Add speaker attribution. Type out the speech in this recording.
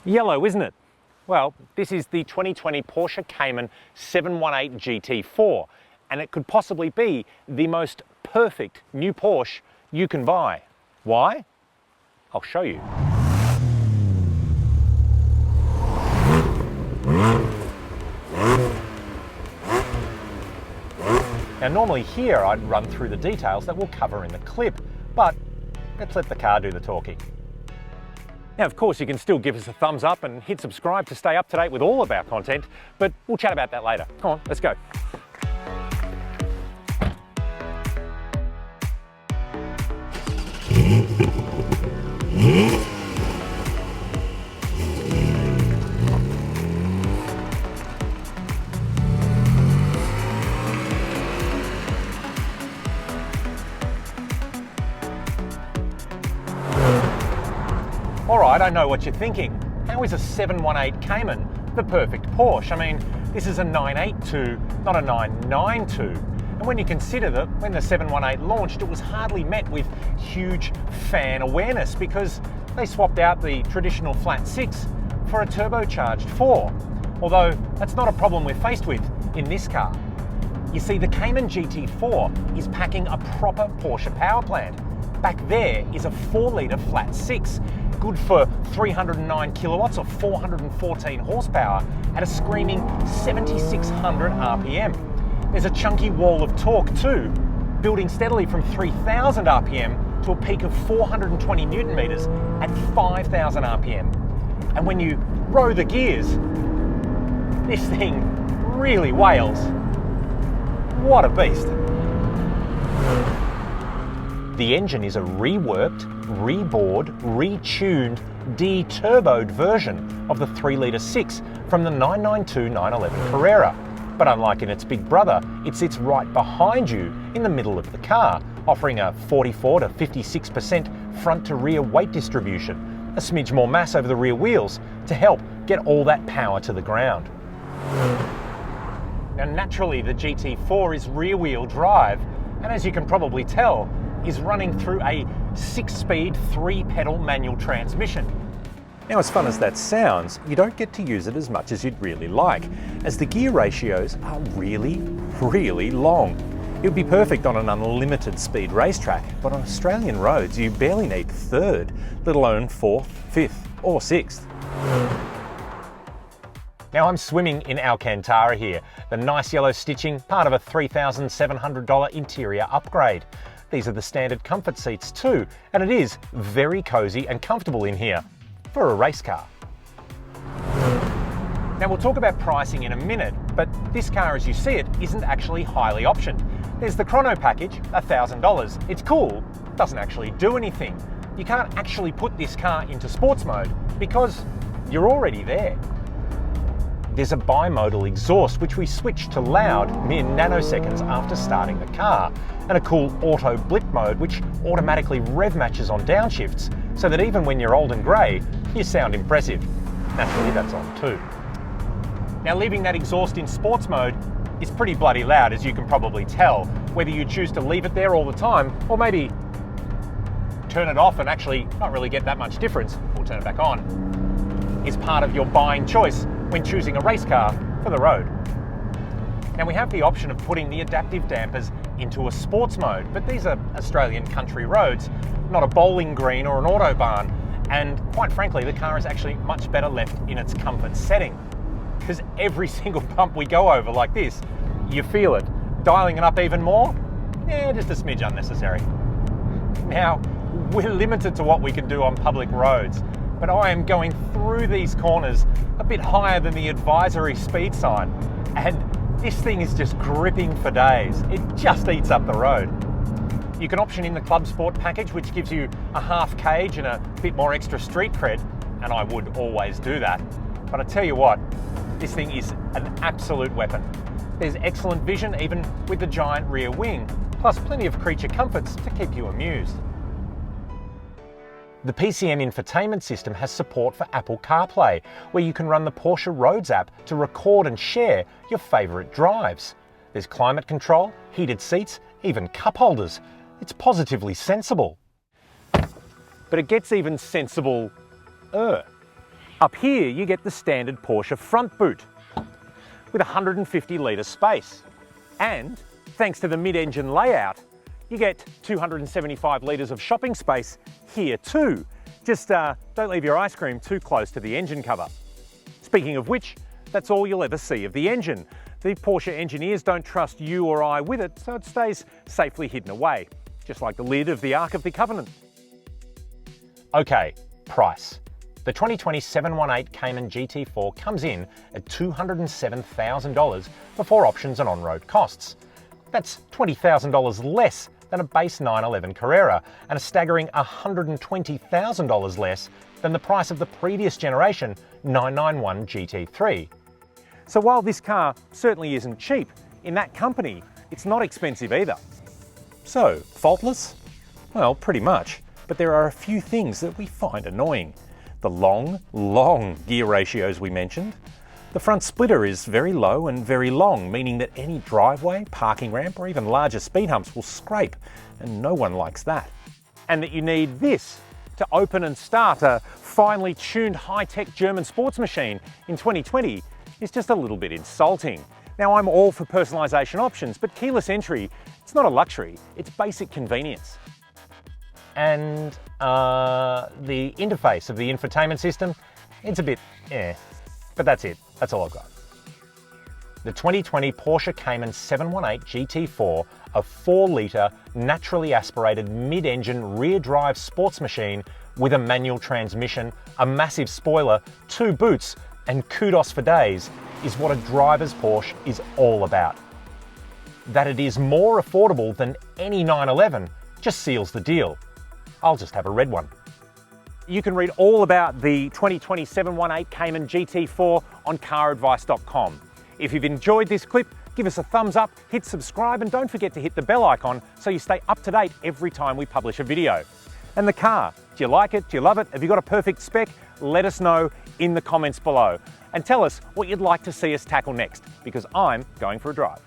Speaker 1: Yellow, isn't it? Well, this is the 2020 Porsche Cayman 718 GT4, and it could possibly be the most perfect new Porsche you can buy. Why? I'll show you. Now normally here I'd run through the details that we'll cover in the clip, but let's let the car do the talking. Now of course you can still give us a thumbs up and hit subscribe to stay up to date with all of our content, but we'll chat about that later. Come on, let's go. Alright, I know what you're thinking. How is a 718 Cayman the perfect Porsche? I mean, this is a 982, not a 992. And when you consider that when the 718 launched, it was hardly met with huge fan awareness because they swapped out the traditional flat 6 for a turbocharged 4. Although that's not a problem we're faced with in this car. You see, the Cayman GT4 is packing a proper Porsche power plant. Back there is a 4-litre flat 6, good for 309 kilowatts or 414 horsepower at a screaming 7,600 RPM. There's a chunky wall of torque too, building steadily from 3,000 RPM to a peak of 420 Newton meters at 5,000 RPM. And when you row the gears, this thing really wails. What a beast. The engine is a reworked, rebored, retuned, de-turboed version of the 3-litre 6 from the 992 911 Carrera. But unlike in its big brother, it sits right behind you in the middle of the car, offering a 44 to 56% front to rear weight distribution, a smidge more mass over the rear wheels to help get all that power to the ground. Now naturally the GT4 is rear-wheel drive, and as you can probably tell, is running through a 6-speed, 3-pedal manual transmission. Now as fun as that sounds, you don't get to use it as much as you'd really like, as the gear ratios are really, really long. It would be perfect on an unlimited speed racetrack, but on Australian roads you barely need 3rd, let alone 4th, 5th or 6th. Now I'm swimming in Alcantara here, the nice yellow stitching, part of a $3,700 interior upgrade. These are the standard comfort seats too, and it is very cozy and comfortable in here for a race car. Now we'll talk about pricing in a minute, but this car as you see it isn't actually highly optioned. There's the chrono package, $1,000. It's cool, doesn't actually do anything. You can't actually put this car into sports mode because you're already there. There's a bimodal exhaust which we switch to loud mere nanoseconds after starting the car, and a cool auto blip mode which automatically rev matches on downshifts so that even when you're old and grey, you sound impressive. Naturally that's on too. Now leaving that exhaust in sports mode is pretty bloody loud, as you can probably tell, whether you choose to leave it there all the time or maybe turn it off and actually not really get that much difference, or turn it back on, is part of your buying choice when choosing a race car for the road. Now we have the option of putting the adaptive dampers into a sports mode, but these are Australian country roads, not a bowling green or an autobahn, and quite frankly the car is actually much better left in its comfort setting, because every single bump we go over like this, you feel it. Dialing it up even more? Just a smidge unnecessary. Now, we're limited to what we can do on public roads, but I am going through these corners a bit higher than the advisory speed sign, and this thing is just gripping for days. It just eats up the road. You can option in the Club Sport package, which gives you a half cage and a bit more extra street cred, and I would always do that. But I tell you what, this thing is an absolute weapon. There's excellent vision even with the giant rear wing, plus plenty of creature comforts to keep you amused. The PCM infotainment system has support for Apple CarPlay, where you can run the Porsche Roads app to record and share your favourite drives. There's climate control, heated seats, even cup holders. It's positively sensible. But it gets even sensible-er. Up here, you get the standard Porsche front boot with 150-litre space. And thanks to the mid-engine layout, you get 275 litres of shopping space here too. Just don't leave your ice cream too close to the engine cover. Speaking of which, that's all you'll ever see of the engine. The Porsche engineers don't trust you or I with it, so it stays safely hidden away, just like the lid of the Ark of the Covenant. Okay, price. The 2020 718 Cayman GT4 comes in at $207,000 before options and on-road costs. That's $20,000 less than a base 911 Carrera and a staggering $120,000 less than the price of the previous generation 991 GT3. So while this car certainly isn't cheap, in that company, it's not expensive either. So, faultless? Well, pretty much, but there are a few things that we find annoying. The long gear ratios we mentioned. The front splitter is very low and very long, meaning that any driveway, parking ramp, or even larger speed humps will scrape, and no one likes that. And that you need this to open and start a finely tuned high-tech German sports machine in 2020 is just a little bit insulting. Now, I'm all for personalisation options, but keyless entry, it's not a luxury, it's basic convenience. And the interface of the infotainment system, it's a bit but that's it. That's all I've got. The 2020 Porsche Cayman 718 GT4, a 4-litre naturally aspirated mid-engine rear-drive sports machine with a manual transmission, a massive spoiler, 2 boots, and kudos for days, is what a driver's Porsche is all about. That it is more affordable than any 911 just seals the deal. I'll just have a red one. You can read all about the 2020 718 Cayman GT4 on Caradvice.com. If you've enjoyed this clip, give us a thumbs up, hit subscribe, and don't forget to hit the bell icon so you stay up to date every time we publish a video. And the car, do you like it? Do you love it? Have you got a perfect spec? Let us know in the comments below. And tell us what you'd like to see us tackle next, because I'm going for a drive.